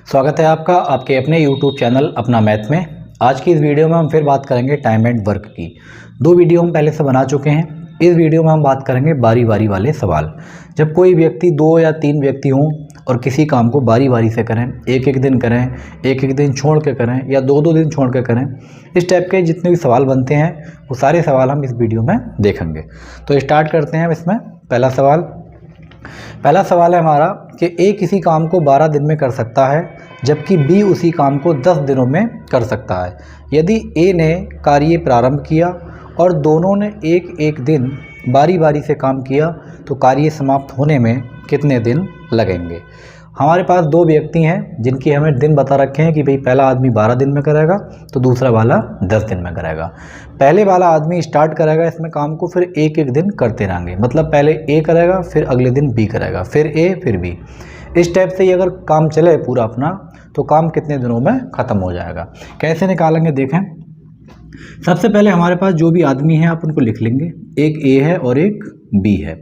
स्वागत है आपका आपके अपने YouTube चैनल अपना मैथ में। आज की इस वीडियो में हम फिर बात करेंगे टाइम एंड वर्क की। दो वीडियो हम पहले से बना चुके हैं। इस वीडियो में हम बात करेंगे बारी बारी वाले सवाल। जब कोई व्यक्ति 2 या 3 व्यक्ति हों और किसी काम को बारी बारी से करें, एक एक दिन करें, एक एक दिन छोड़ के करें या 2-2 दिन छोड़ के करें, इस टाइप के जितने भी सवाल बनते हैं वो सारे सवाल हम इस वीडियो में देखेंगे। तो स्टार्ट करते हैं इसमें। पहला सवाल है हमारा कि ए किसी काम को 12 दिन में कर सकता है जबकि बी उसी काम को 10 दिनों में कर सकता है। यदि ए ने कार्य प्रारंभ किया और दोनों ने एक एक दिन बारी बारी से काम किया तो कार्य समाप्त होने में कितने दिन लगेंगे। हमारे पास 2 व्यक्ति हैं जिनकी हमें दिन बता रखे हैं कि भाई पहला आदमी 12 दिन में करेगा तो दूसरा वाला 10 दिन में करेगा। पहले वाला आदमी स्टार्ट करेगा इसमें काम को, फिर एक एक दिन करते रहेंगे। मतलब पहले ए करेगा, फिर अगले दिन बी करेगा, फिर ए, फिर बी। इस टाइप से ही अगर काम चले पूरा अपना तो काम कितने दिनों में ख़त्म हो जाएगा। कैसे निकालेंगे देखें। सबसे पहले हमारे पास जो भी आदमी है आप उनको लिख लेंगे। एक ए है और एक बी है।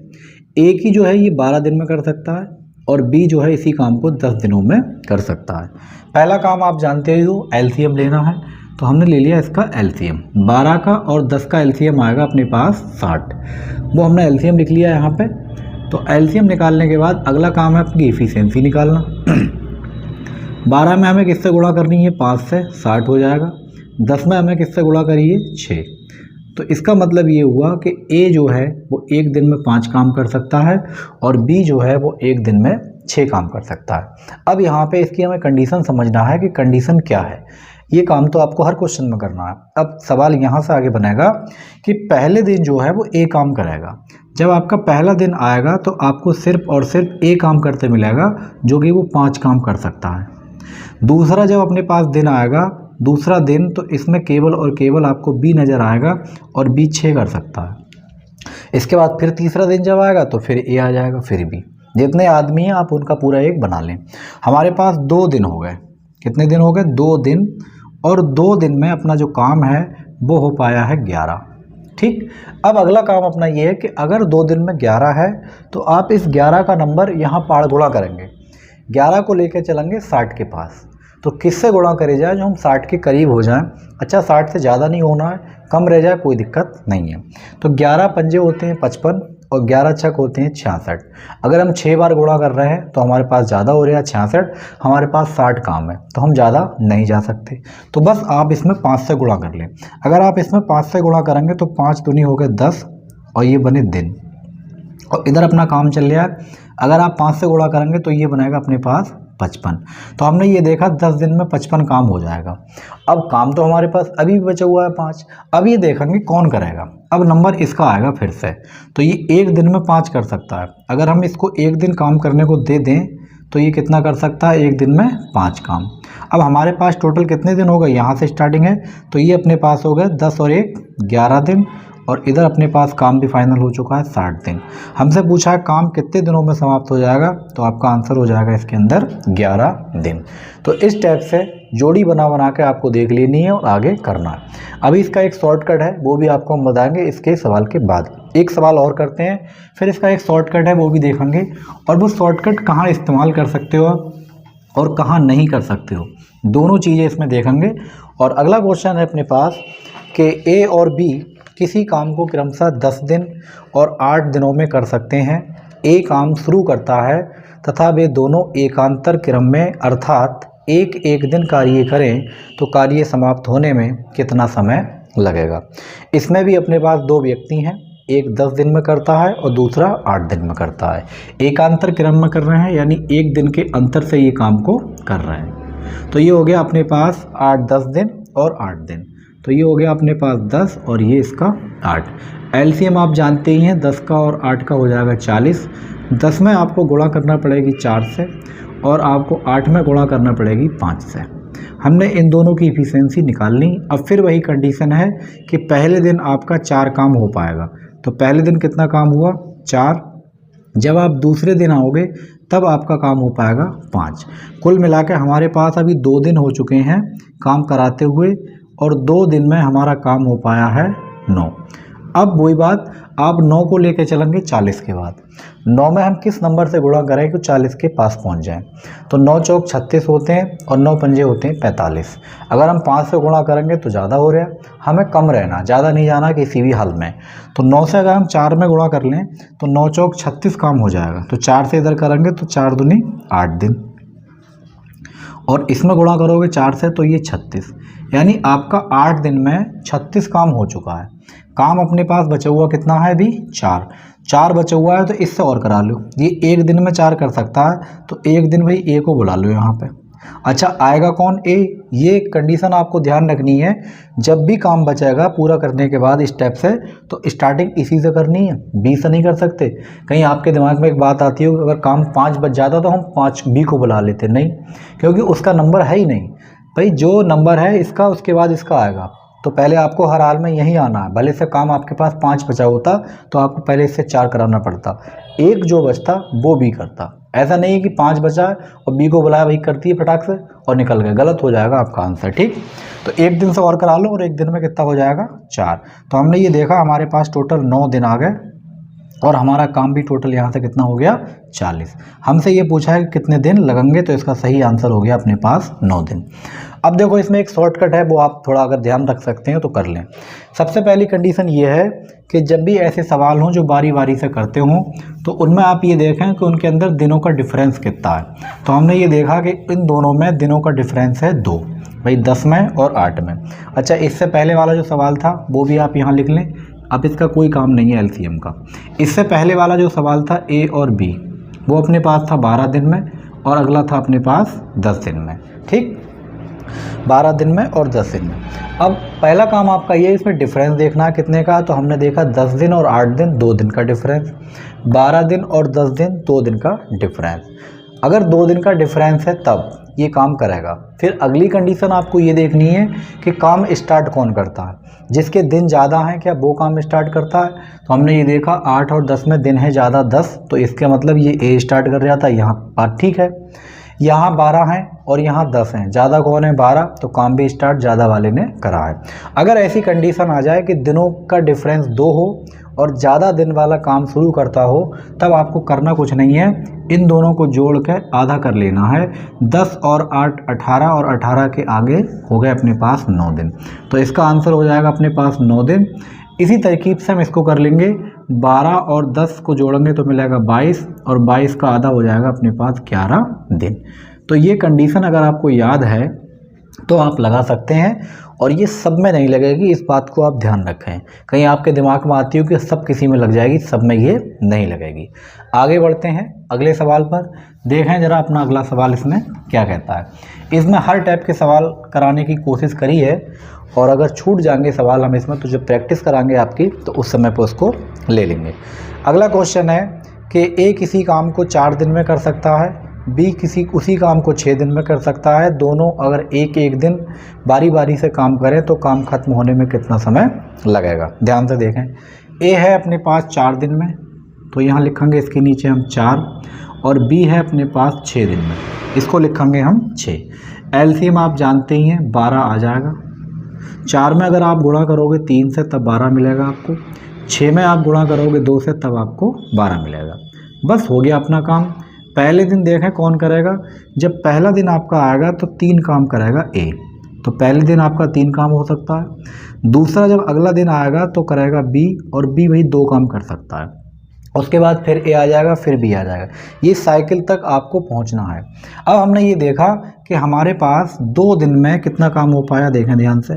ए की जो है ये 12 दिन में कर सकता है और बी जो है इसी काम को 10 दिनों में कर सकता है। पहला काम आप जानते हो एलसीएम लेना है, तो हमने ले लिया इसका एलसीएम। 12 का और 10 का एलसीएम आएगा अपने पास 60। वो हमने एलसीएम लिख लिया यहाँ पे। तो एलसीएम निकालने के बाद अगला काम है आपकी एफिशिएंसी निकालना। 12 में हमें किससे गुणा करनी है? 5 से, 60 हो जाएगा। 10 में हमें किससे गुणा करिए? 6। तो इसका मतलब ये हुआ कि ए जो है वो एक दिन में 5 काम कर सकता है और बी जो है वो एक दिन में 6 काम कर सकता है। अब यहाँ पे इसकी हमें कंडीशन समझना है कि कंडीशन क्या है। ये काम तो आपको हर क्वेश्चन में करना है। अब सवाल यहाँ से आगे बनेगा कि पहले दिन जो है वो ए काम करेगा। जब आपका पहला दिन आएगा तो आपको सिर्फ और सिर्फ ए काम करते मिलेगा जो कि वो 5 काम कर सकता है। दूसरा जब अपने पास दिन आएगा, दूसरा दिन, तो इसमें केवल और केवल आपको बी नज़र आएगा और बी 6 कर सकता है। इसके बाद फिर तीसरा दिन जब आएगा तो फिर ए आ जाएगा, फिर बी। जितने आदमी हैं आप उनका पूरा एक बना लें। हमारे पास 2 दिन हो गए। कितने दिन हो गए? 2 दिन। और 2 दिन में अपना जो काम है वो हो पाया है 11। ठीक। अब अगला काम अपना ये है कि अगर 2 दिन में 11 है तो आप इस 11 का नंबर यहाँ पाड़ गुणा करेंगे। 11 को लेकर चलेंगे 60 के पास। तो किससे गुणा करे जाए जो हम 60 के करीब हो जाएं। अच्छा, 60 से ज़्यादा नहीं होना है, कम रह जाए कोई दिक्कत नहीं है। तो 11 पंजे होते हैं 55 और 11 छक होते हैं 66। अगर हम 6 बार गुणा कर रहे हैं तो हमारे पास ज़्यादा हो रहा है 66। हमारे पास 60 काम है तो हम ज़्यादा नहीं जा सकते। तो बस आप इसमें 5 से गुणा कर लें। अगर आप इसमें 5 से गुणा करेंगे तो 5 दूनी हो गए 10 और ये बने दिन, और इधर अपना काम चल रहा है। अगर आप 5 से गुणा करेंगे तो ये बनेगा अपने पास 55। तो हमने ये देखा 10 दिन में 55 काम हो जाएगा। अब काम तो हमारे पास अभी भी बचा हुआ है 5। अब ये देखेंगे कौन करेगा। अब नंबर इसका आएगा फिर से। तो ये एक दिन में 5 कर सकता है। अगर हम इसको एक दिन काम करने को दे दें तो ये कितना कर सकता है? एक दिन में 5 काम। अब हमारे पास टोटल कितने दिन हो गए? यहाँ से स्टार्टिंग है तो ये अपने पास हो गए 10 और 1 11 दिन, और इधर अपने पास काम भी फाइनल हो चुका है 60 दिन। हमसे पूछा है काम कितने दिनों में समाप्त हो जाएगा, तो आपका आंसर हो जाएगा इसके अंदर 11 दिन। तो इस टाइप से जोड़ी बना बना के आपको देख लेनी है और आगे करना है। अभी इसका एक शॉर्टकट है वो भी आपको हम बताएंगे इसके सवाल के बाद। एक सवाल और करते हैं, फिर इसका एक शॉर्टकट है वो भी देखेंगे, और वो शॉर्टकट कहाँ इस्तेमाल कर सकते हो आप और कहाँ नहीं कर सकते हो, दोनों चीज़ें इसमें देखेंगे। और अगला क्वेश्चन है अपने पास कि ए और बी किसी काम को क्रमशः 10 दिन और 8 दिनों में कर सकते हैं। ए काम शुरू करता है तथा वे दोनों एकांतर क्रम में अर्थात एक एक दिन कार्य करें तो कार्य समाप्त होने में कितना समय लगेगा। इसमें भी अपने पास 2 व्यक्ति हैं, एक 10 दिन में करता है और दूसरा 8 दिन में करता है। एकांतर क्रम में कर रहे हैं यानी एक दिन के अंतर से ये काम को कर रहे हैं। तो ये हो गया अपने पास 8-10 दिन और 8 दिन। तो ये हो गया अपने पास 10 और ये इसका 8। एलसीएम आप जानते ही हैं 10 का और 8 का हो जाएगा 40। 10 में आपको गुणा करना पड़ेगी 4 से और आपको 8 में गुणा करना पड़ेगी 5 से। हमने इन दोनों की इफिशिएंसी निकाल ली। अब फिर वही कंडीशन है कि पहले दिन आपका 4 काम हो पाएगा। तो पहले दिन कितना काम हुआ? 4। जब आप दूसरे दिन आओगे तब आपका काम हो पाएगा 5। कुल मिला के हमारे पास अभी 2 दिन हो चुके हैं काम कराते हुए और 2 दिन में हमारा काम हो पाया है 9। अब वही बात, आप 9 को लेके चलेंगे 40 के बाद। 9 में हम किस नंबर से गुणा करें कि 40 के पास पहुंच जाएं? तो 9 चौक 36 होते हैं और 9 पंजे होते हैं 45। अगर हम 5 से गुणा करेंगे तो ज़्यादा हो रहा, हमें कम रहना, ज़्यादा नहीं जाना किसी भी हाल में। तो 9 से अगर हम 4 में गुणा कर लें तो 9 चौक 36 काम हो जाएगा। तो 4 से इधर करेंगे तो 4 दूनी 8 दिन, और इसमें गुणा करोगे 4 से तो ये 36, यानी आपका 8 दिन में 36 काम हो चुका है। काम अपने पास बचा हुआ कितना है अभी? 4 बचा हुआ है, तो इससे और करा लो। ये एक दिन में 4 कर सकता है, तो एक दिन भाई ए को बुला लो यहाँ पे। अच्छा, आएगा कौन? ए। ये कंडीशन आपको ध्यान रखनी है, जब भी काम बचेगा पूरा करने के बाद स्टेप से, तो स्टार्टिंग इसी से करनी है, बी से नहीं कर सकते। कहीं आपके दिमाग में एक बात आती हो, अगर काम 5 बच जाता तो हम 5 बी को बुला लेते, नहीं, क्योंकि उसका नंबर है ही नहीं भाई। जो नंबर है इसका, उसके बाद इसका आएगा, तो पहले आपको हर हाल में यही आना है। भले से काम आपके पास 5 बचा होता तो आपको पहले इससे 4 कराना पड़ता, एक जो बचता वो बी करता। ऐसा नहीं कि 5 बचा और बी को बुलाया, वही करती है फटाक से और निकल गए, गलत हो जाएगा आपका आंसर, ठीक। तो एक दिन से और करा लो, और एक दिन में कितना हो जाएगा? 4। तो हमने ये देखा हमारे पास टोटल 9 दिन आ गए, और हमारा काम भी टोटल यहाँ से कितना हो गया? 40। हमसे ये पूछा है कि कितने दिन लगेंगे, तो इसका सही आंसर हो गया अपने पास 9 दिन। अब देखो इसमें एक शॉर्टकट है, वो आप थोड़ा अगर ध्यान रख सकते हैं तो कर लें। सबसे पहली कंडीशन ये है कि जब भी ऐसे सवाल हों जो बारी बारी से करते हों, तो उनमें आप ये देखें कि उनके अंदर दिनों का डिफरेंस कितना है। तो हमने ये देखा कि इन दोनों में दिनों का डिफरेंस है 2, भाई 10 में और 8 में। अच्छा, इससे पहले वाला जो सवाल था वो भी आप यहाँ लिख लें, अब इसका कोई काम नहीं है एलसीएम का। इससे पहले वाला जो सवाल था ए और बी, वो अपने पास था 12 दिन में, और अगला था अपने पास 10 दिन में, ठीक, 12 दिन में और 10 दिन में। अब पहला काम आपका ये, इसमें डिफरेंस देखना है कितने का। तो हमने देखा 10 दिन और 8 दिन 2 दिन का डिफरेंस, 12 दिन और 10 दिन 2 दिन का डिफरेंस। अगर 2 दिन का डिफरेंस है तब ये काम करेगा। फिर अगली कंडीशन आपको ये देखनी है कि काम स्टार्ट कौन करता है, जिसके दिन ज़्यादा हैं क्या वो काम स्टार्ट करता है। तो हमने ये देखा 8 और 10 में दिन है ज़्यादा 10, तो इसके मतलब ये ए स्टार्ट कर रहा था, यहाँ बात ठीक है। यहाँ 12 हैं और यहाँ 10 हैं, ज़्यादा कौन है? 12, तो काम भी स्टार्ट ज़्यादा वाले ने करा है। अगर ऐसी कंडीशन आ जाए कि दिनों का डिफरेंस 2 हो और ज़्यादा दिन वाला काम शुरू करता हो, तब आपको करना कुछ नहीं है, इन दोनों को जोड़ के आधा कर लेना है। 10 और 8 18, और 18 के आगे हो गए अपने पास 9 दिन। तो इसका आंसर हो जाएगा अपने पास 9 दिन। इसी तरकीब से हम इसको कर लेंगे, 12 और 10 को जोड़ेंगे तो मिलेगा 22, और 22 का आधा हो जाएगा अपने पास 11 दिन। तो ये कंडीशन अगर आपको याद है तो आप लगा सकते हैं, और ये सब में नहीं लगेगी, इस बात को आप ध्यान रखें। कहीं आपके दिमाग में आती हो कि सब किसी में लग जाएगी, सब में ये नहीं लगेगी। आगे बढ़ते हैं अगले सवाल पर, देखें जरा अपना अगला सवाल इसमें क्या कहता है। इसमें हर टाइप के सवाल कराने की कोशिश करी है, और अगर छूट जाएंगे सवाल हम इसमें, तो जब प्रैक्टिस कराएंगे आपकी तो उस समय पर उसको ले लेंगे। अगला क्वेश्चन है कि ए किसी काम को 4 दिन में कर सकता है, बी उसी काम को 6 दिन में कर सकता है। दोनों अगर एक दिन बारी बारी से काम करें तो काम खत्म होने में कितना समय लगेगा। ध्यान से देखें, ए है अपने पास 4 दिन में, तो यहाँ लिखेंगे इसके नीचे हम 4, और बी है अपने पास 6 दिन में, इसको लिखेंगे हम 6। एलसीएम आप जानते ही हैं 12 आ जाएगा। 4 में अगर आप गुणा करोगे 3 से तब 12 मिलेगा आपको, 6 में आप गुणा करोगे 2 से तब आपको 12 मिलेगा। बस हो गया अपना काम। पहले दिन देखें कौन करेगा, जब पहला दिन आपका आएगा तो 3 काम करेगा ए, तो पहले दिन आपका 3 काम हो सकता है। दूसरा जब अगला दिन आएगा तो करेगा बी, और बी वही 2 काम कर सकता है। उसके बाद फिर ए आ जाएगा, फिर बी आ जाएगा, ये साइकिल तक आपको पहुंचना है। अब हमने ये देखा कि हमारे पास 2 दिन में कितना काम हो पाया, देखें ध्यान से।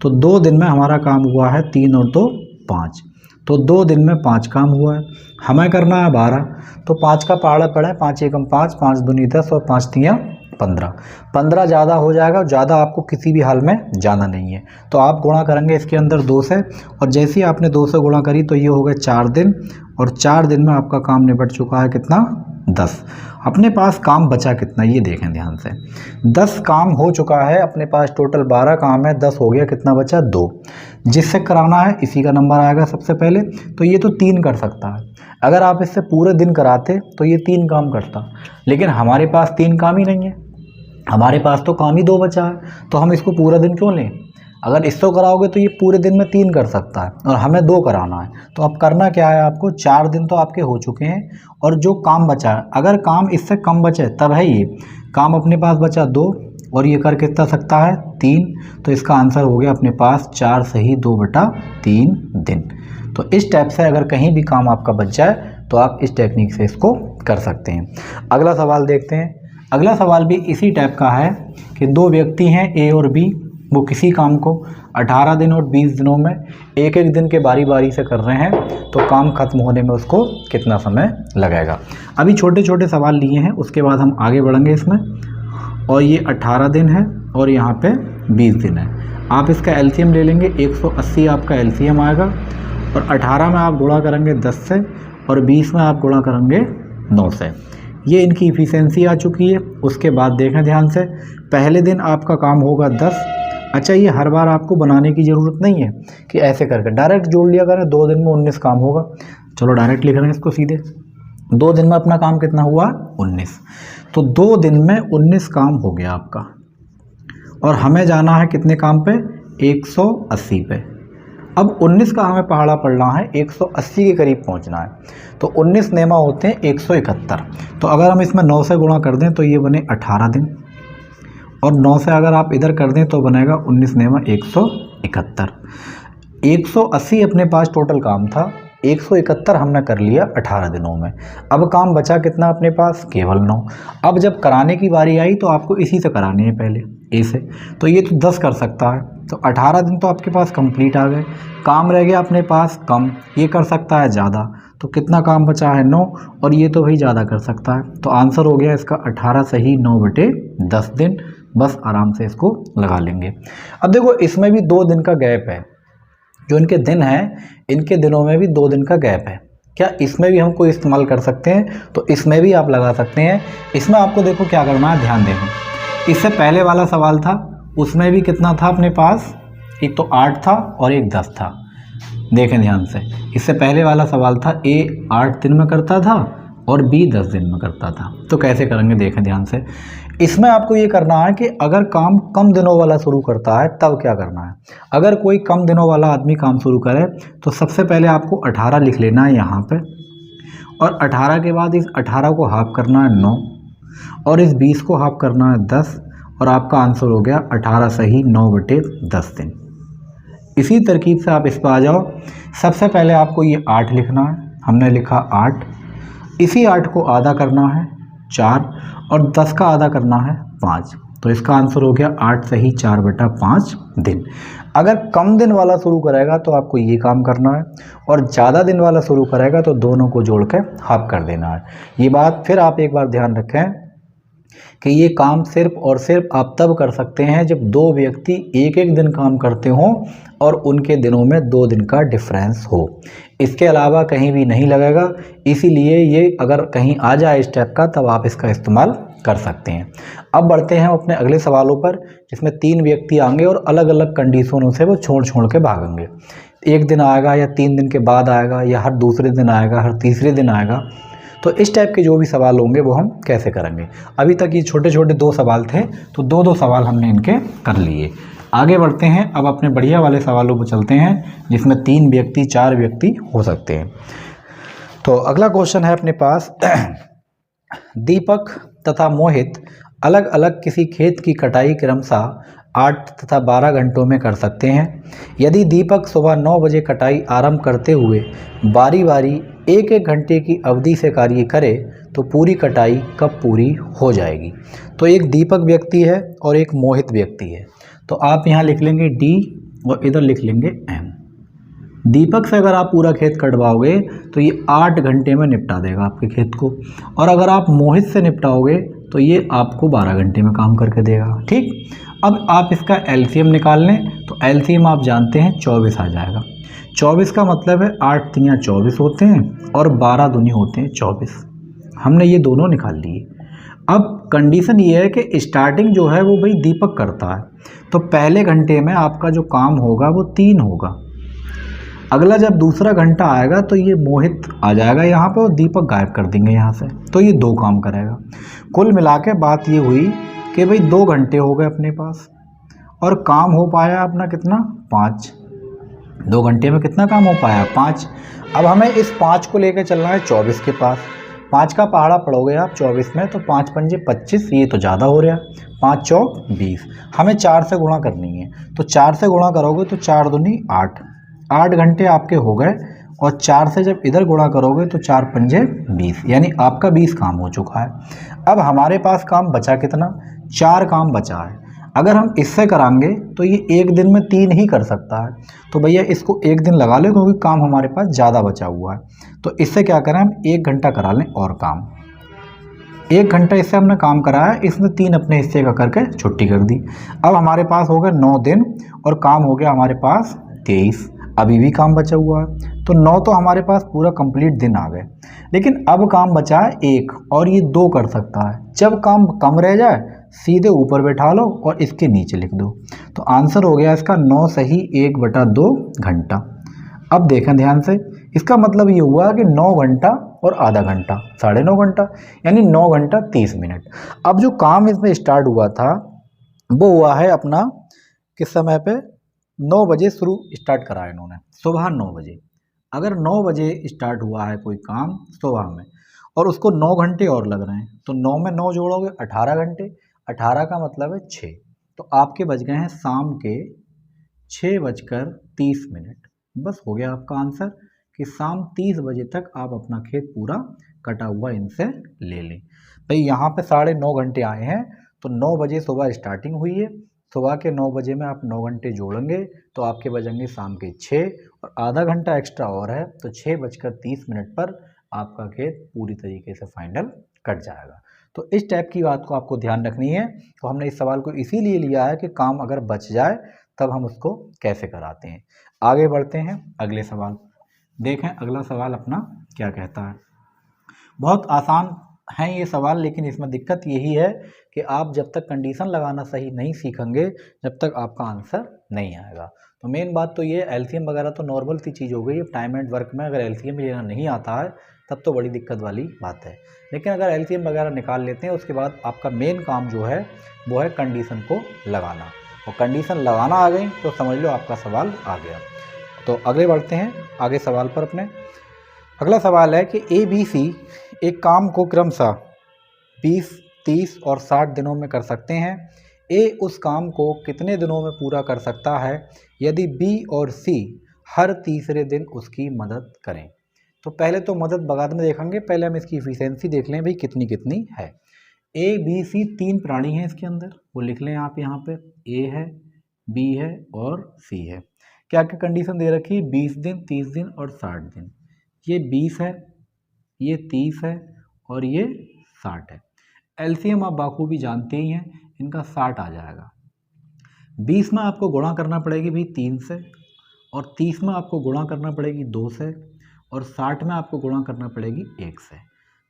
तो 2 दिन में हमारा काम हुआ है 3 और 2 5, तो 2 दिन में 5 काम हुआ है। हमें करना है 12, तो 5 का पहाड़ा पड़ा है, 5 एकम 5, 5 दूनी 10 और 5 तियाँ 15। 15 ज़्यादा हो जाएगा, ज़्यादा आपको किसी भी हाल में जाना नहीं है। तो आप गुणा करेंगे इसके अंदर 2 से, और जैसे ही आपने 2 से गुणा करी तो ये हो गए 4 दिन, और 4 दिन में आपका काम निपट चुका है कितना? 10। अपने पास काम बचा कितना, ये देखें ध्यान से। 10 काम हो चुका है अपने पास, टोटल 12 काम है, 10 हो गया, कितना बचा? 2। जिससे कराना है इसी का नंबर आएगा सबसे पहले, तो ये तो 3 कर सकता है। अगर आप इससे पूरे दिन कराते तो ये 3 काम करता, लेकिन हमारे पास 3 काम ही नहीं है, हमारे पास तो काम ही 2 बचा है, तो हम इसको पूरा दिन क्यों लें। अगर इससे कराओगे तो ये पूरे दिन में 3 कर सकता है और हमें 2 कराना है। तो अब करना क्या है आपको, 4 दिन तो आपके हो चुके हैं और जो काम बचा है, अगर काम इससे कम बचे तब है ये काम अपने पास बचा 2 और ये कर कितना सकता है 3। तो इसका आंसर हो गया अपने पास 4 सही 2/3 दिन। तो इस टाइप से अगर कहीं भी काम आपका बच जाए तो आप इस टेक्निक से इसको कर सकते हैं। अगला सवाल देखते हैं। अगला सवाल भी इसी टाइप का है कि 2 व्यक्ति हैं ए और बी, वो किसी काम को 18 दिन और 20 दिनों में एक एक दिन के बारी बारी से कर रहे हैं, तो काम खत्म होने में उसको कितना समय लगेगा। अभी छोटे छोटे सवाल लिए हैं, उसके बाद हम आगे बढ़ेंगे इसमें। और ये 18 दिन है और यहाँ पे 20 दिन है। आप इसका एलसीएम ले लेंगे, 180 आपका एलसीएम आएगा और 18 में आप गुणा करेंगे 10 से और 20 में आप गुणा करेंगे 9 से। ये इनकी इफ़िशेंसी आ चुकी है। उसके बाद देखें ध्यान से, पहले दिन आपका काम होगा 10। अच्छा, ये हर बार आपको बनाने की ज़रूरत नहीं है कि ऐसे करके डायरेक्ट जोड़ लिया करें, 2 दिन में 19 काम होगा। चलो डायरेक्ट लिख रहे हैं इसको सीधे। 2 दिन में अपना काम कितना हुआ 19। तो 2 दिन में 19 काम हो गया आपका और हमें जाना है कितने काम पे 180 पे। अब 19 का हमें पहाड़ा पड़ना है, 180 के करीब पहुंचना है। तो 19 नेमा होते हैं 171। तो अगर हम इसमें 9 से गुणा कर दें तो ये बने 18 दिन और 9 से अगर आप इधर कर दें तो बनेगा 19 नेमा 171। 180 अपने पास टोटल काम था, 171 हमने कर लिया 18 दिनों में। अब काम बचा कितना अपने पास, केवल 9। अब जब कराने की बारी आई तो आपको इसी से करानी है पहले, ए से। तो ये तो 10 कर सकता है, तो 18 दिन तो आपके पास कंप्लीट आ गए। काम रह गया अपने पास कम, ये कर सकता है ज़्यादा। तो कितना काम बचा है 9 और ये तो भाई ज़्यादा कर सकता है। तो आंसर हो गया इसका 18 सही 9/10 दिन। बस आराम से इसको लगा लेंगे। अब देखो इसमें भी 2 दिन का गैप है, जो इनके दिन हैं इनके दिनों में भी 2 दिन का गैप है। क्या इसमें भी हम कोई इस्तेमाल कर सकते हैं? तो इसमें भी आप लगा सकते हैं। इसमें आपको देखो क्या करना है, ध्यान दें। इससे पहले वाला सवाल था, उसमें भी कितना था अपने पास, एक तो 8 था और एक 10 था। देखें ध्यान से, इससे पहले वाला सवाल था ए 8 दिन में करता था और बी 10 दिन में करता था। तो कैसे करेंगे देखें ध्यान से। इसमें आपको ये करना है कि अगर काम कम दिनों वाला शुरू करता है तब क्या करना है। अगर कोई कम दिनों वाला आदमी काम शुरू करे तो सबसे पहले आपको 18 लिख लेना है यहाँ पे और 18 के बाद इस 18 को हाफ करना है 9 और इस 20 को हाफ करना है 10 और आपका आंसर हो गया 18 सही 9/10 दिन। इसी तरकीब से आप इस पर आ जाओ। सबसे पहले आपको ये 8 लिखना है, हमने लिखा 8। इसी 8 को आधा करना है 4 और 10 का आधा करना है 5। तो इसका आंसर हो गया 8 सही 4/5 दिन। अगर कम दिन वाला शुरू करेगा तो आपको ये काम करना है और ज़्यादा दिन वाला शुरू करेगा तो दोनों को जोड़ के हाफ कर देना है। ये बात फिर आप एक बार ध्यान रखें कि ये काम सिर्फ और सिर्फ आप तब कर सकते हैं जब 2 व्यक्ति एक एक दिन काम करते हों और उनके दिनों में 2 दिन का डिफरेंस हो। इसके अलावा कहीं भी नहीं लगेगा। इसीलिए ये अगर कहीं आ जाए स्टेप का तब आप इसका इस्तेमाल कर सकते हैं। अब बढ़ते हैं अपने अगले सवालों पर, जिसमें 3 व्यक्ति आएंगे और अलग अलग कंडीशनों से वो छोड़ छोड़ के भागेंगे। एक दिन आएगा या 3 दिन के बाद आएगा या हर दूसरे दिन आएगा, हर तीसरे दिन आएगा। तो इस टाइप के जो भी सवाल होंगे वो हम कैसे करेंगे। अभी तक ये छोटे छोटे 2 सवाल थे, तो 2-2 सवाल हमने इनके कर लिए। आगे बढ़ते हैं, अब अपने बढ़िया वाले सवालों पर चलते हैं जिसमें 3 व्यक्ति 4 व्यक्ति हो सकते हैं। तो अगला क्वेश्चन है अपने पास, दीपक तथा मोहित अलग अलग किसी खेत की कटाई क्रमशः 8 तथा 12 घंटों में कर सकते हैं। यदि दीपक सुबह 9 बजे कटाई आरंभ करते हुए बारी बारी 1-1 घंटे की अवधि से कार्य करे तो पूरी कटाई कब पूरी हो जाएगी। तो एक दीपक व्यक्ति है और एक मोहित व्यक्ति है। तो आप यहाँ लिख लेंगे डी और इधर लिख लेंगे एम। दीपक से अगर आप पूरा खेत कटवाओगे तो ये 8 घंटे में निपटा देगा आपके खेत को, और अगर आप मोहित से निपटाओगे तो ये आपको 12 घंटे में काम करके देगा। ठीक, अब आप इसका एलसीएम निकाल लें तो एलसीएम आप जानते हैं 24 आ जाएगा। 24 का मतलब है 8 तियाँ 24 होते हैं और 12 दूनी होते हैं 24। हमने ये दोनों निकाल लिए। अब कंडीशन ये है कि स्टार्टिंग जो है वो भाई दीपक करता है, तो पहले घंटे में आपका जो काम होगा वो 3 होगा। अगला जब दूसरा घंटा आएगा तो ये मोहित आ जाएगा यहाँ पे और दीपक गायब कर देंगे यहाँ से, तो ये 2 काम करेगा। कुल मिला के बात ये हुई कि भाई 2 घंटे हो गए अपने पास और काम हो पाया अपना कितना 5, 2 घंटे में कितना काम हो पाया 5। अब हमें इस 5 को लेकर चलना है 24 के पास। 5 का पहाड़ा पढ़ोगे आप 24 में तो 5 पंजे 25, ये तो ज़्यादा हो रहा है, 5 चौक 20, हमें 4 से गुणा करनी है। तो 4 से गुणा करोगे तो 4 दूनी 8, 8 घंटे आपके हो गए। और 4 से जब इधर गुणा करोगे तो 4 पंजे 20, यानी आपका 20 काम हो चुका है। अब हमारे पास काम बचा कितना, 4 काम बचा है। अगर हम इससे कराएंगे तो ये एक दिन में 3 ही कर सकता है, तो भैया इसको एक दिन लगा लो क्योंकि काम हमारे पास ज़्यादा बचा हुआ है। तो इससे क्या करें, हम 1 घंटा करा लें और काम। 1 घंटा इससे हमने काम कराया, इसने 3 अपने हिस्से का करके छुट्टी कर दी। अब हमारे पास हो गए 9 दिन और काम हो गया हमारे पास 23, अभी भी काम बचा हुआ है। तो 9 तो हमारे पास पूरा कंप्लीट दिन आ गए, लेकिन अब काम बचा है 1 और ये 2 कर सकता है। जब काम कम रह जाए सीधे ऊपर बैठा लो और इसके नीचे लिख दो। तो आंसर हो गया इसका 9 सही 1/2 घंटा। अब देखें ध्यान से, इसका मतलब ये हुआ कि 9 घंटा और आधा घंटा 9.5 घंटा, यानी 9 घंटा 30 मिनट। अब जो काम इसमें स्टार्ट हुआ था वो हुआ है अपना किस समय पे, 9 बजे शुरू स्टार्ट करा है इन्होंने, सुबह 9 बजे। अगर 9 बजे स्टार्ट हुआ है कोई काम सुबह में और उसको 9 घंटे और लग रहे हैं, तो 9 में 9 जोड़ोगे 18 घंटे, 18 का मतलब है 6, तो आपके बज गए हैं शाम के 6:30। बस हो गया आपका आंसर कि शाम 30 बजे तक आप अपना खेत पूरा कटा हुआ इनसे ले लें। भाई यहाँ पे 9.5 घंटे आए हैं, तो 9 बजे सुबह स्टार्टिंग हुई है, सुबह के 9 बजे में आप 9 घंटे जोड़ेंगे तो आपके बजेंगे शाम के 6 और आधा घंटा एक्स्ट्रा और है, तो 6:30 पर आपका खेत पूरी तरीके से फाइनल कट जाएगा। तो इस टाइप की बात को आपको ध्यान रखनी है। तो हमने इस सवाल को इसीलिए लिया है कि काम अगर बच जाए तब हम उसको कैसे कराते हैं। आगे बढ़ते हैं अगले सवाल, देखें अगला सवाल अपना क्या कहता है। बहुत आसान है ये सवाल, लेकिन इसमें दिक्कत यही है कि आप जब तक कंडीशन लगाना सही नहीं सीखेंगे जब तक आपका आंसर नहीं आएगा। तो मेन बात तो ये, एलसीएम वगैरह तो नॉर्मल सी चीज़ हो गई है, टाइम एंड वर्क में अगर एलसीएम लेना नहीं आता है तब तो बड़ी दिक्कत वाली बात है। लेकिन अगर एलसीएम वगैरह निकाल लेते हैं उसके बाद आपका मेन काम जो है वो है कंडीशन को लगाना, और कंडीशन लगाना आ गई तो समझ लो आपका सवाल आ गया। तो आगे बढ़ते हैं आगे सवाल पर अपने। अगला सवाल है कि ABC एक काम को क्रमशः 20, 30 और 60 दिनों में कर सकते हैं। A उस काम को कितने दिनों में पूरा कर सकता है यदि B और C हर तीसरे दिन उसकी मदद करें। तो पहले तो मदद बाद में देखेंगे, पहले हम इसकी इफिशिएंसी देख लें भाई कितनी कितनी है। A B C 3 प्राणी हैं इसके अंदर, वो लिख लें आप यहाँ पे, A है, B है और C है। क्या क्या कंडीशन दे रखी है, 20 दिन, 30 दिन और 60 दिन। ये 20 है, ये 30 है और ये 60 है। एलसीएम आप बाखूबी जानते ही हैं, इनका 60 आ जाएगा। 20 में आपको गुणा करना पड़ेगी भाई 3 से, और 30 में आपको गुणा करना पड़ेगी 2 से, और 60 में आपको गुणा करना पड़ेगी 1 से।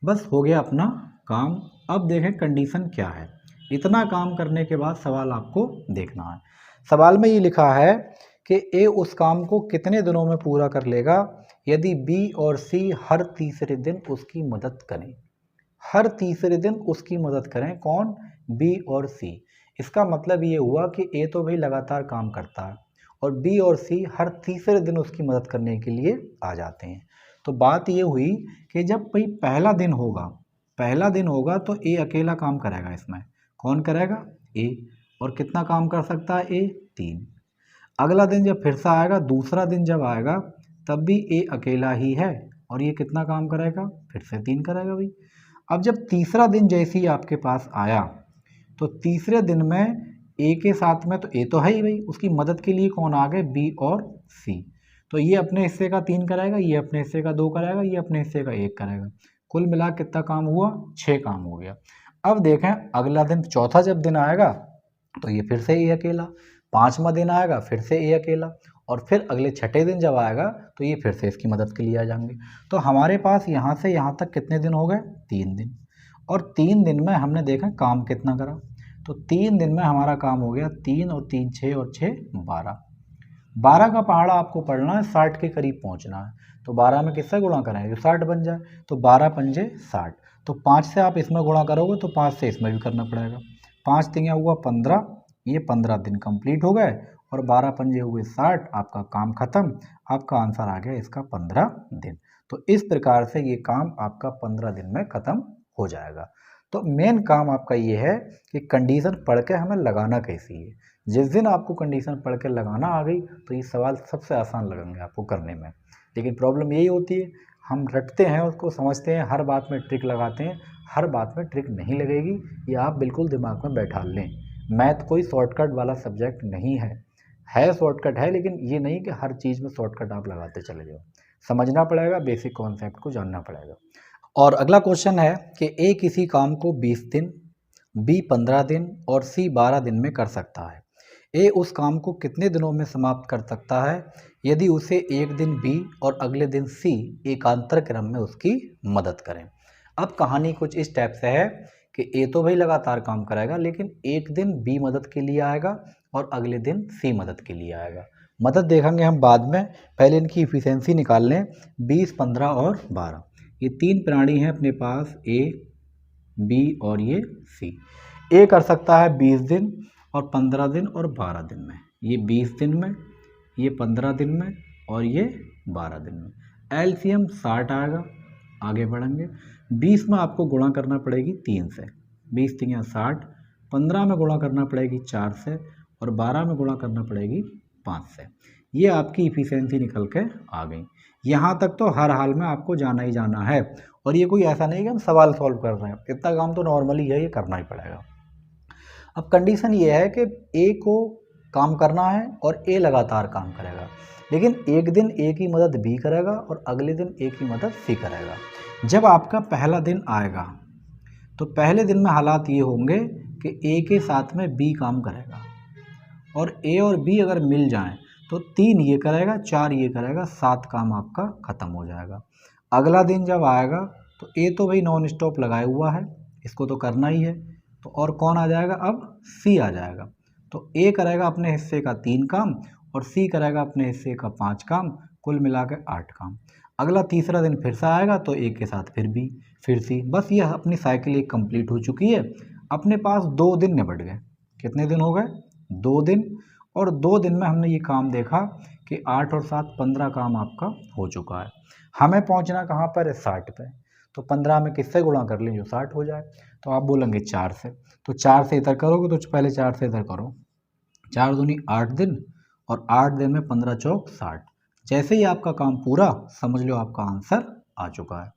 बस हो गया अपना काम। अब देखें कंडीशन क्या है। इतना काम करने के बाद सवाल आपको देखना है। सवाल में ये लिखा है कि ए उस काम को कितने दिनों में पूरा कर लेगा यदि बी और सी हर तीसरे दिन उसकी मदद करें। हर तीसरे दिन उसकी मदद करें, कौन, बी और सी। इसका मतलब ये हुआ कि ए तो भाई लगातार काम करता है और बी और सी हर तीसरे दिन उसकी मदद करने के लिए आ जाते हैं। तो बात ये हुई कि जब भाई पहला दिन होगा तो ए अकेला काम करेगा इसमें। कौन करेगा, ए। और कितना काम कर सकता है ए, 3। अगला दिन जब फिर से आएगा, दूसरा दिन जब आएगा तब भी ए अकेला ही है और ये कितना काम करेगा, फिर से 3 करेगा भाई। अब जब तीसरा दिन जैसे ही आपके पास आया तो तीसरे दिन में ए के साथ में तो ए तो है ही भाई, उसकी मदद के लिए कौन आ गए, बी और सी। तो ये अपने हिस्से का 3 कराएगा, ये अपने हिस्से का 2 कराएगा, ये अपने हिस्से का 1 कराएगा। कुल मिला कितना काम हुआ, 6 काम हो गया। अब देखें अगला दिन चौथा जब दिन आएगा तो ये फिर से ए अकेला, 5वां दिन आएगा फिर से ए अकेला, और फिर अगले छठे दिन जब आएगा तो ये फिर से इसकी मदद के लिए आ जाएंगे। तो हमारे पास यहाँ से यहाँ तक कितने दिन हो गए, 3 दिन। और 3 दिन में हमने देखा काम कितना करा, तो 3 दिन में हमारा काम हो गया 3 और 3 6 और 6 12। 12 का पहाड़ा आपको पढ़ना है, 60 के करीब पहुँचना है। तो 12 में किससे गुणा करेंगे, 60 बन जाए, तो 12 पंजे 60। तो 5 से आप इसमें गुणा करोगे तो 5 से इसमें भी करना पड़ेगा। 5 तिया हुआ 15 ये 15 दिन कंप्लीट हो गए और 12 पंजे हुए 60, आपका काम खत्म। आपका आंसर आ गया इसका 15 दिन। तो इस प्रकार से ये काम आपका 15 दिन में खत्म हो जाएगा। तो मेन काम आपका ये है कि कंडीशन पढ़ के हमें लगाना कैसी है। जिस दिन आपको कंडीशन पढ़ के लगाना आ गई तो ये सवाल सबसे आसान लगेंगे आपको करने में। लेकिन प्रॉब्लम यही होती है, हम रटते हैं उसको, समझते हैं, हर बात में ट्रिक लगाते हैं। हर बात में ट्रिक नहीं लगेगी, ये आप बिल्कुल दिमाग में बैठा लें। मैथ कोई शॉर्टकट वाला सब्जेक्ट नहीं है शॉर्टकट है, लेकिन ये नहीं कि हर चीज़ में शॉर्टकट आप लगाते चले जाओ। समझना पड़ेगा, बेसिक कॉन्सेप्ट को जानना पड़ेगा। और अगला क्वेश्चन है कि ए किसी काम को 20 दिन, बी 15 दिन और सी 12 दिन में कर सकता है। ए उस काम को कितने दिनों में समाप्त कर सकता है यदि उसे एक दिन बी और अगले दिन सी एकांतर क्रम में उसकी मदद करें। अब कहानी कुछ इस टाइप से है कि ए तो भाई लगातार काम करेगा, लेकिन एक दिन बी मदद के लिए आएगा और अगले दिन सी मदद के लिए आएगा। मदद देखेंगे हम बाद में, पहले इनकी इफिशिएंसी निकाल लें। 20, 15 और 12, ये तीन प्राणी हैं अपने पास, ए, बी और ये सी। ए कर सकता है 20 दिन और 15 दिन और 12 दिन में, ये 20 दिन में, ये 15 दिन में और ये 12 दिन में। एलसीएम 60 आएगा। आगे बढ़ेंगे, 20 में आपको गुणा करना पड़ेगी 3 से, 20 3 60, 15 में गुणा करना पड़ेगी 4 से और 12 में गुणा करना पड़ेगी 5 से। ये आपकी इफिशिएंसी निकल के आ गई। यहाँ तक तो हर हाल में आपको जाना ही जाना है, और ये कोई ऐसा नहीं कि हम सवाल सॉल्व कर रहे हैं, इतना काम तो नॉर्मली है, ये करना ही पड़ेगा। अब कंडीशन ये है कि ए को काम करना है और ए लगातार काम करेगा, लेकिन एक दिन ए की मदद बी करेगा और अगले दिन ए की मदद सी करेगा। जब आपका पहला दिन आएगा तो पहले दिन में हालात ये होंगे कि ए के साथ में बी काम करेगा, और ए और बी अगर मिल जाएं तो 3 ये करेगा, 4 ये करेगा, 7 काम आपका ख़त्म हो जाएगा। अगला दिन जब आएगा तो ए तो भाई नॉन स्टॉप लगाया हुआ है, इसको तो करना ही है, तो और कौन आ जाएगा, अब सी आ जाएगा। तो ए करेगा अपने हिस्से का 3 काम और सी करेगा अपने हिस्से का 5 काम, कुल मिला के 8 काम। अगला तीसरा दिन फिर से आएगा तो ए के साथ फिर बी, फिर सी। बस ये अपनी साइकिल एक कंप्लीट हो चुकी है। अपने पास 2 दिन निपट गए। कितने दिन हो गए, 2 दिन। और 2 दिन में हमने ये काम देखा कि 8 और 7 15 काम आपका हो चुका है। हमें पहुंचना कहाँ पर है, 60 पे। तो 15 में किससे गुणा कर लें जो 60 हो जाए, तो आप बोलेंगे 4 से। तो 4 से इधर करोगे तो पहले 4 से इधर करो, 4 दूनी 8 दिन और 8 दिन में 15 चौक 60। जैसे ही आपका काम पूरा, समझ लो आपका आंसर आ चुका है।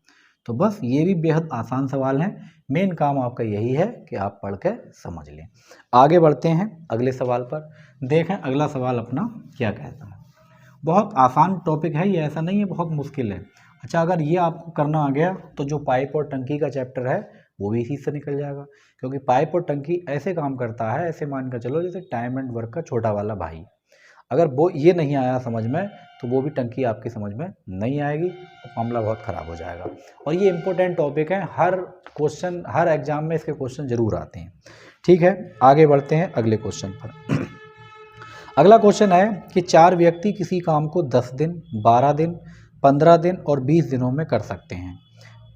तो बस ये भी बेहद आसान सवाल है। मेन काम आपका यही है कि आप पढ़ के समझ लें। आगे बढ़ते हैं अगले सवाल पर, देखें अगला सवाल अपना क्या कहता है। बहुत आसान टॉपिक है ये, ऐसा नहीं है बहुत मुश्किल है। अच्छा, अगर ये आपको करना आ गया तो जो पाइप और टंकी का चैप्टर है वो भी इसी से निकल जाएगा, क्योंकि पाइप और टंकी ऐसे काम करता है, ऐसे मान कर चलो जैसे टाइम एंड वर्क का छोटा वाला भाई। अगर वो ये नहीं आया समझ में तो वो भी टंकी आपकी समझ में नहीं आएगी और मामला बहुत ख़राब हो जाएगा। और ये इंपॉर्टेंट टॉपिक है, हर क्वेश्चन, हर एग्जाम में इसके क्वेश्चन ज़रूर आते हैं। ठीक है, आगे बढ़ते हैं अगले क्वेश्चन पर। अगला क्वेश्चन है कि 4 व्यक्ति किसी काम को 10 दिन, 12 दिन, 15 दिन और 20 दिनों में कर सकते हैं।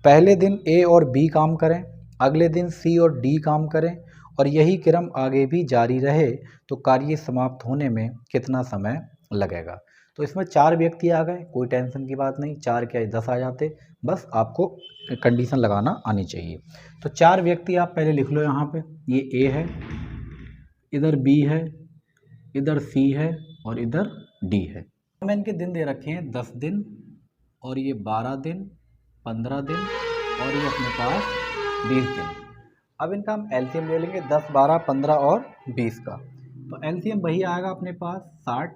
पहले दिन ए और बी काम करें, अगले दिन सी और डी काम करें, और यही क्रम आगे भी जारी रहे तो कार्य समाप्त होने में कितना समय लगेगा। तो इसमें 4 व्यक्ति आ गए, कोई टेंशन की बात नहीं, 4 क्या 10 आ जाते, बस आपको कंडीशन लगाना आनी चाहिए। तो 4 व्यक्ति आप पहले लिख लो यहाँ पे, ये ए है, इधर बी है, इधर सी है और इधर डी है। हमें इनके दिन दे रखे हैं 10 दिन और ये 12 दिन, 15 दिन और ये अपने पास 20 दिन। अब इनका हम एलसीएम ले लेंगे 10, 12, 15 और 20 का। तो एलसीएम वही आएगा अपने पास 60,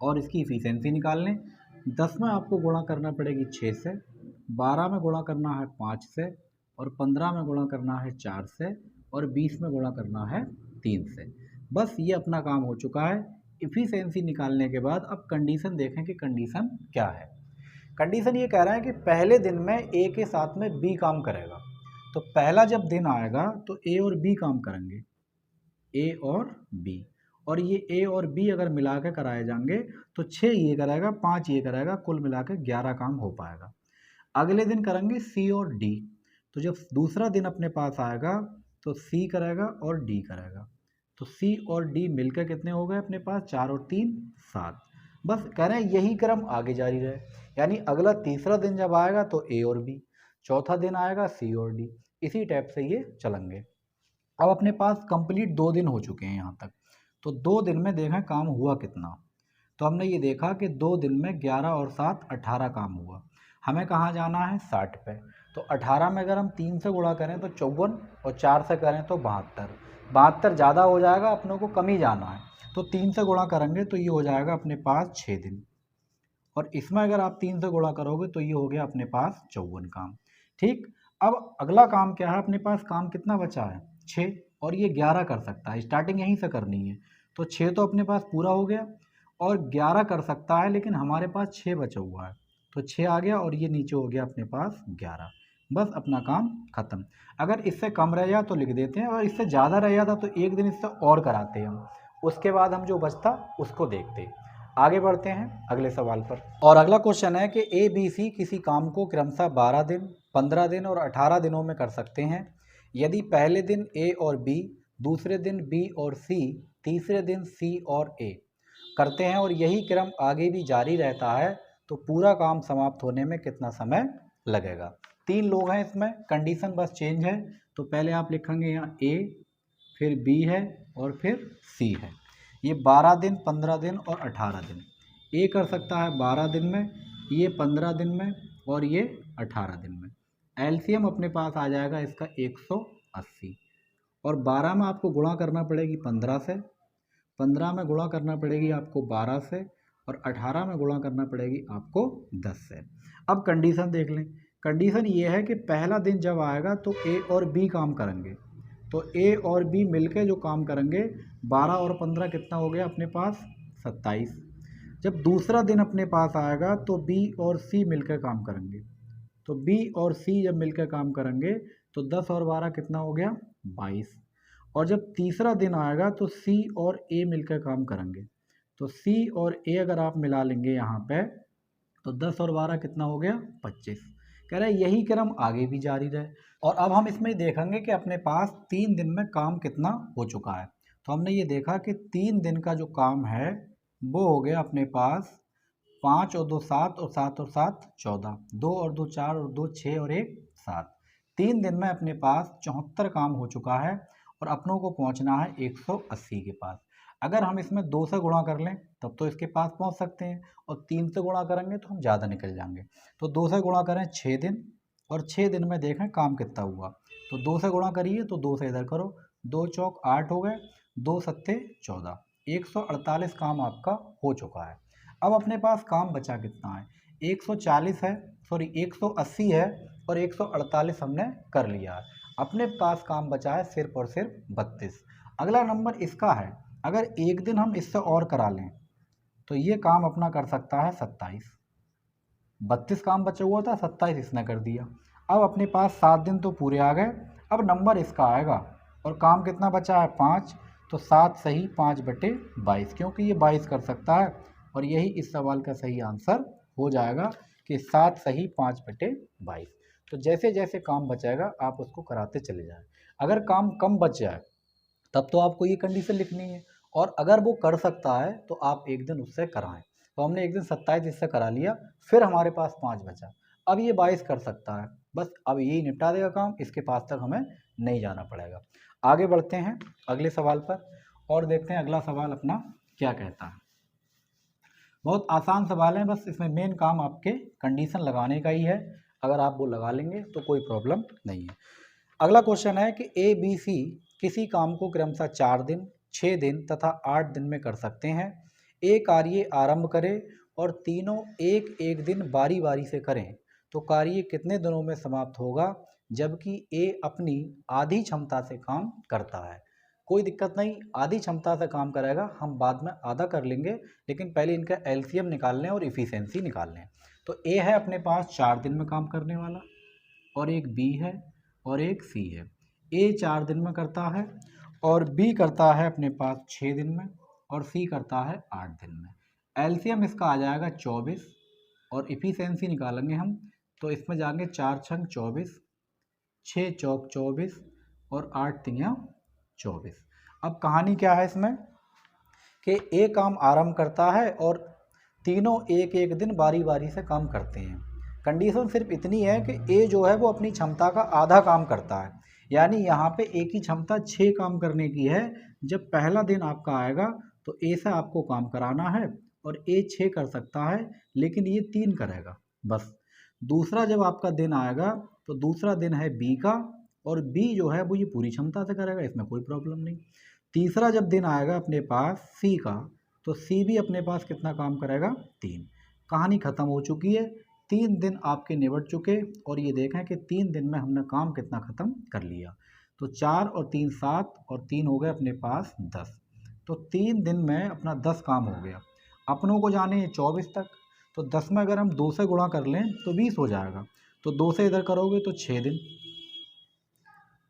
और इसकी इफिशिएंसी निकाल लें। 10 में आपको गुणा करना पड़ेगी 6 से, 12 में गुणा करना है 5 से और 15 में गुणा करना है 4 से और 20 में गुणा करना है 3 से। बस ये अपना काम हो चुका है। इफिशिएंसी निकालने के बाद अब कंडीशन देखें कि कंडीशन क्या है। कंडीशन ये कह रहा है कि पहले दिन में ए के साथ में बी काम करेगा। तो पहला जब दिन आएगा तो ए और बी काम करेंगे, ए और बी, और ये ए और बी अगर मिला के कराए जाएंगे तो 6 ये करेगा, 5 ये करेगा, कुल मिला के 11 काम हो पाएगा। अगले दिन करेंगे सी और डी। तो जब दूसरा दिन अपने पास आएगा तो सी करेगा और डी करेगा, तो सी और डी मिलकर कितने हो गए अपने पास, 4 और 3 7। बस कह रहे हैं यही क्रम आगे जारी रहे, यानी अगला तीसरा दिन जब आएगा तो ए और बी, चौथा दिन आएगा सी और डी, इसी टाइप से ये चलेंगे। अब अपने पास कंप्लीट 2 दिन हो चुके हैं यहाँ तक, तो 2 दिन में देखें काम हुआ कितना। तो हमने ये देखा कि 2 दिन में 11 और 7 18 काम हुआ। हमें कहाँ जाना है, 60 पे। तो 18 में अगर हम 3 से गुणा करें तो 54, और 4 से करें तो 72। 72 ज़्यादा हो जाएगा, अपनों को कम ही जाना है, तो 3 से गुणा करेंगे तो ये हो जाएगा अपने पास 6 दिन। और इसमें अगर आप 3 से गुणा करोगे तो ये हो गया अपने पास 54 काम। ठीक, अब अगला काम क्या है अपने पास, काम कितना बचा है, 6, और ये 11 कर सकता है, स्टार्टिंग यहीं से करनी है। तो 6 तो अपने पास पूरा हो गया, और 11 कर सकता है, लेकिन हमारे पास 6 बचा हुआ है, तो 6 आ गया और ये नीचे हो गया अपने पास 11। बस अपना काम खत्म। अगर इससे कम रह जाए तो लिख देते हैं, और इससे ज़्यादा रह जाता तो एक दिन इससे और कराते हैं हम, उसके बाद हम जो बचता उसको देखते। आगे बढ़ते हैं अगले सवाल पर। और अगला क्वेश्चन है कि ए बी सी किसी काम को क्रमशः 12 दिन, 15 दिन और 18 दिनों में कर सकते हैं। यदि पहले दिन ए और बी, दूसरे दिन बी और सी, तीसरे दिन सी और ए करते हैं और यही क्रम आगे भी जारी रहता है, तो पूरा काम समाप्त होने में कितना समय लगेगा। 3 लोग हैं इसमें, कंडीशन बस चेंज है। तो पहले आप लिखेंगे यहाँ ए, फिर बी है और फिर सी है। ये 12 दिन, 15 दिन और 18 दिन। ए कर सकता है 12 दिन में, ये 15 दिन में और ये 18 दिन में। एलसीएम अपने पास आ जाएगा इसका 180, और 12 में आपको गुणा करना पड़ेगी 15 से, 15 में गुणा करना पड़ेगी आपको 12 से, और 18 में गुणा करना पड़ेगी आपको 10 से। अब कंडीशन देख लें। कंडीशन ये है कि पहला दिन जब आएगा तो ए और बी काम करेंगे, तो ए और बी मिलके जो काम करेंगे, 12 और 15 कितना हो गया अपने पास, 27। जब दूसरा दिन अपने पास आएगा तो बी और सी मिलकर काम करेंगे, तो बी और सी जब मिलकर काम करेंगे तो 10 और 12 कितना हो गया, 22। और जब तीसरा दिन आएगा तो सी और ए मिलकर काम करेंगे, तो सी और ए अगर आप मिला लेंगे यहाँ पे तो 10 और 12 कितना हो गया, 25। कह रहे हैं यही क्रम आगे भी जारी रहे। और अब हम इसमें देखेंगे कि अपने पास 3 दिन में काम कितना हो चुका है। तो हमने ये देखा कि 3 दिन का जो काम है वो हो गया अपने पास 5 और 2 7 और 7 और 7 14, 2 और 2 4 और 2 6 और 1 7। 3 दिन में अपने पास 74 काम हो चुका है, और अपनों को पहुंचना है 180 के पास। अगर हम इसमें 2 से गुणा कर लें तब तो इसके पास पहुंच सकते हैं, और 3 से गुणा करेंगे तो हम ज़्यादा निकल जाएंगे। तो 2 से गुणा करें 6 दिन, और 6 दिन में देखें काम कितना हुआ। तो 2 से गुणा करिए तो 2 से इधर करो, 2 चौक 8 हो गए, 2 सत्ते 14, 148 काम आपका हो चुका है। अब अपने पास काम बचा कितना है, 140 है, सॉरी 180 है, और 148 हमने कर लिया है। अपने पास काम बचा है सिर्फ और सिर्फ 32। अगला नंबर इसका है, अगर एक दिन हम इससे और करा लें तो ये काम अपना कर सकता है 27। 32 काम बचा हुआ था, 27 इसने कर दिया। अब अपने पास 7 दिन तो पूरे आ गए। अब नंबर इसका आएगा, और काम कितना बचा है, 5। तो 7 सही 5/22, क्योंकि ये 22 कर सकता है, और यही इस सवाल का सही आंसर हो जाएगा कि 7 सही 5/22। तो जैसे जैसे काम बचाएगा आप उसको कराते चले जाएं। अगर काम कम बच जाए तब तो आपको ये कंडीशन लिखनी है, और अगर वो कर सकता है तो आप एक दिन उससे कराएं। तो हमने एक दिन 27 इससे करा लिया, फिर हमारे पास 5 बचा। अब ये 22 कर सकता है, बस अब यही निपटा देगा काम, इसके पास तक हमें नहीं जाना पड़ेगा। आगे बढ़ते हैं अगले सवाल पर, और देखते हैं अगला सवाल अपना क्या कहता है। बहुत आसान सवाल है, बस इसमें मेन काम आपके कंडीशन लगाने का ही है। अगर आप वो लगा लेंगे तो कोई प्रॉब्लम नहीं है। अगला क्वेश्चन है कि ए बी सी किसी काम को क्रमशः 4 दिन, 6 दिन तथा 8 दिन में कर सकते हैं। ए कार्य आरंभ करे और तीनों एक एक दिन बारी बारी से करें, तो कार्य कितने दिनों में समाप्त होगा, जबकि ए अपनी आधी क्षमता से काम करता है। कोई दिक्कत नहीं, आधी क्षमता से काम करेगा, हम बाद में आधा कर लेंगे, लेकिन पहले इनका एलसीएम निकाल लें और इफ़िशेंसी निकाल लें। तो ए है अपने पास 4 दिन में काम करने वाला, और एक बी है और एक सी है। ए 4 दिन में करता है, और बी करता है अपने पास 6 दिन में, और सी करता है 8 दिन में। एलसीएम इसका आ जाएगा 24, और इफ़िशेंसी निकालेंगे हम, तो इसमें जाएंगे 4 छंग 24, 6 चौक 24 और 8 तियाँ 24। अब कहानी क्या है इसमें कि ए काम आरंभ करता है और तीनों एक एक दिन बारी बारी से काम करते हैं। कंडीशन सिर्फ इतनी है कि ए जो है वो अपनी क्षमता का आधा काम करता है, यानी यहाँ पे ए की क्षमता 6 काम करने की है। जब पहला दिन आपका आएगा तो ए से आपको काम कराना है और ए 6 कर सकता है लेकिन ये 3 करेगा बस। दूसरा जब आपका दिन आएगा तो दूसरा दिन है बी का और बी जो है वो ये पूरी क्षमता से करेगा, इसमें कोई प्रॉब्लम नहीं। तीसरा जब दिन आएगा अपने पास सी का तो सी भी अपने पास कितना काम करेगा, 3। कहानी ख़त्म हो चुकी है, 3 दिन आपके निबट चुके और ये देखें कि 3 दिन में हमने काम कितना ख़त्म कर लिया। तो 4 और 3 7 और 3 हो गए अपने पास 10। तो 3 दिन में अपना 10 काम हो गया। अपनों को जाने 24 तक, तो 10 में अगर हम 2 से गुणा कर लें तो 20 हो जाएगा। तो 2 से इधर करोगे तो 6 दिन,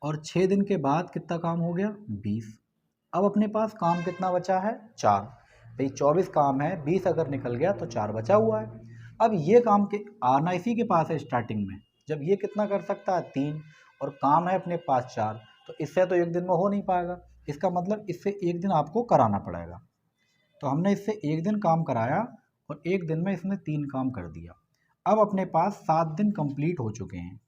और 6 दिन के बाद कितना काम हो गया, 20। अब अपने पास काम कितना बचा है, 4। भाई 24 काम है, 20 अगर निकल गया तो 4 बचा हुआ है। अब ये काम के आना इसी के पास है स्टार्टिंग में, जब ये कितना कर सकता है, 3, और काम है अपने पास 4, तो इससे तो एक दिन में हो नहीं पाएगा। इसका मतलब इससे एक दिन आपको कराना पड़ेगा। तो हमने इससे एक दिन काम कराया और एक दिन में इसने 3 काम कर दिया। अब अपने पास 7 दिन कंप्लीट हो चुके हैं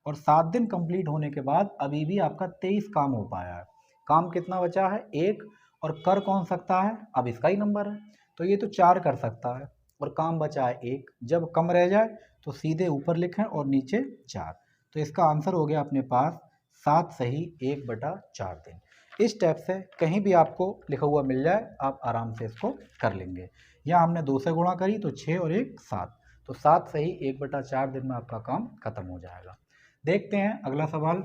और 7 दिन कंप्लीट होने के बाद अभी भी आपका 23 काम हो पाया है। काम कितना बचा है, 1, और कर कौन सकता है, अब इसका ही नंबर है तो ये तो 4 कर सकता है और काम बचा है 1। जब कम रह जाए तो सीधे ऊपर लिखें और नीचे 4। तो इसका आंसर हो गया अपने पास 7 सही 1/4 दिन। इस टाइप से कहीं भी आपको लिखा हुआ मिल जाए आप आराम से इसको कर लेंगे। यहाँ हमने 2 से गुणा करी तो 6 और 1 7, तो 7 सही 1/4 दिन में आपका काम खत्म हो जाएगा। देखते हैं अगला सवाल।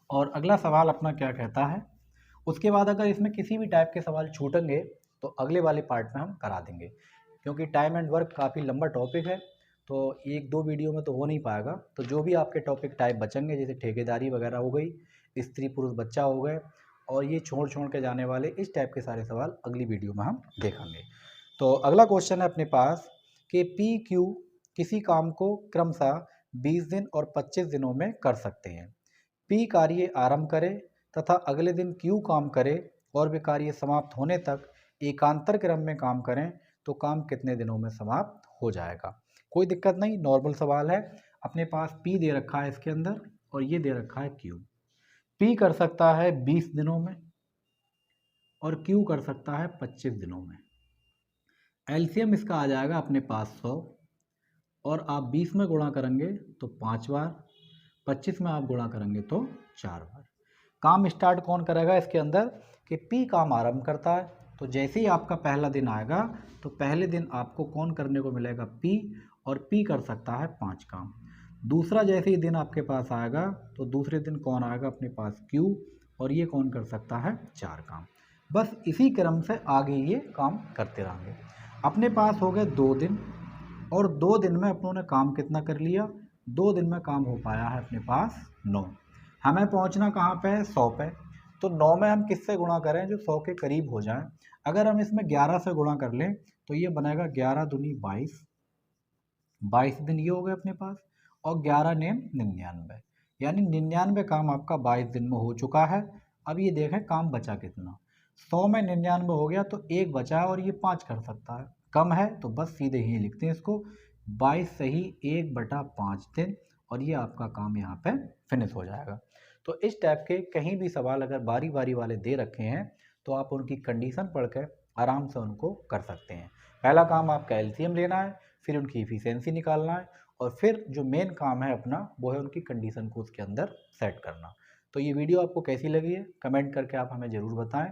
और अगला सवाल अपना क्या कहता है, उसके बाद अगर इसमें किसी भी टाइप के सवाल छूटेंगे तो अगले वाले पार्ट में हम करा देंगे, क्योंकि टाइम एंड वर्क काफ़ी लंबा टॉपिक है तो 1-2 वीडियो में तो हो नहीं पाएगा। तो जो भी आपके टॉपिक टाइप बचेंगे, जैसे ठेकेदारी वगैरह हो गई, स्त्री पुरुष बच्चा हो गए, और ये छोड़ छोड़ के जाने वाले इस टाइप के सारे सवाल अगली वीडियो में हम देखेंगे। तो अगला क्वेश्चन है अपने पास कि पी क्यू किसी काम को क्रमशः 20 दिन और 25 दिनों में कर सकते हैं। पी कार्य आरंभ करे तथा अगले दिन क्यू काम करे और वे कार्य समाप्त होने तक एकांतर क्रम में काम करें तो काम कितने दिनों में समाप्त हो जाएगा। कोई दिक्कत नहीं, नॉर्मल सवाल है। अपने पास पी दे रखा है इसके अंदर और ये दे रखा है क्यू। पी कर सकता है 20 दिनों में और क्यू कर सकता है 25 दिनों में। एलसीएम इसका आ जाएगा अपने पास 100, और आप 20 में गुणा करेंगे तो 5 बार, 25 में आप गुणा करेंगे तो 4 बार। काम स्टार्ट कौन करेगा इसके अंदर कि पी काम आरंभ करता है, तो जैसे ही आपका पहला दिन आएगा तो पहले दिन आपको कौन करने को मिलेगा, पी, और पी कर सकता है 5 काम। दूसरा जैसे ही दिन आपके पास आएगा तो दूसरे दिन कौन आएगा अपने पास, क्यू, और ये कौन कर सकता है 4 काम। बस इसी क्रम से आगे ये काम करते रहेंगे। अपने पास हो गए 2 दिन, और 2 दिन में अपनों ने काम कितना कर लिया, 2 दिन में काम हो पाया है अपने पास 9। हमें पहुंचना कहाँ पे है, 100 पे। तो 9 में हम किससे गुणा करें जो 100 के करीब हो जाए। अगर हम इसमें 11 से गुणा कर लें तो ये बनेगा 11 दूनी 22, 22 दिन ये हो गए अपने पास, और 11 नेम 99, यानी 99 काम आपका 22 दिन में हो चुका है। अब ये देखें काम बचा कितना, 100 में 99 हो गया तो 1 बचा है और ये 5 कर सकता है, कम है तो बस सीधे ही लिखते हैं इसको 22 सही 1/5 दिन, और ये आपका काम यहाँ पे फिनिश हो जाएगा। तो इस टाइप के कहीं भी सवाल अगर बारी बारी वाले दे रखे हैं तो आप उनकी कंडीशन पढ़ कर आराम से उनको कर सकते हैं। पहला काम आपका एलसीएम लेना है, फिर उनकी इफिशियंसी निकालना है, और फिर जो मेन काम है अपना वो है उनकी कंडीशन को उसके अंदर सेट करना। तो ये वीडियो आपको कैसी लगी है कमेंट करके आप हमें ज़रूर बताएं।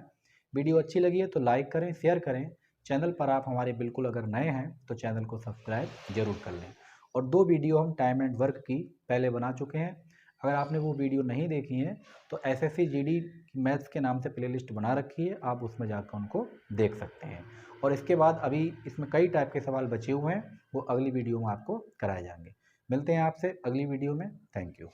वीडियो अच्छी लगी है तो लाइक करें, शेयर करें। चैनल पर आप हमारे बिल्कुल अगर नए हैं तो चैनल को सब्सक्राइब जरूर कर लें। और 2 वीडियो हम टाइम एंड वर्क की पहले बना चुके हैं, अगर आपने वो वीडियो नहीं देखी है तो एसएससी जीडी मैथ्स के नाम से प्लेलिस्ट बना रखी है, आप उसमें जाकर उनको देख सकते हैं। और इसके बाद अभी इसमें कई टाइप के सवाल बचे हुए हैं, वो अगली वीडियो में आपको कराए जाएंगे। मिलते हैं आपसे अगली वीडियो में। Thank you.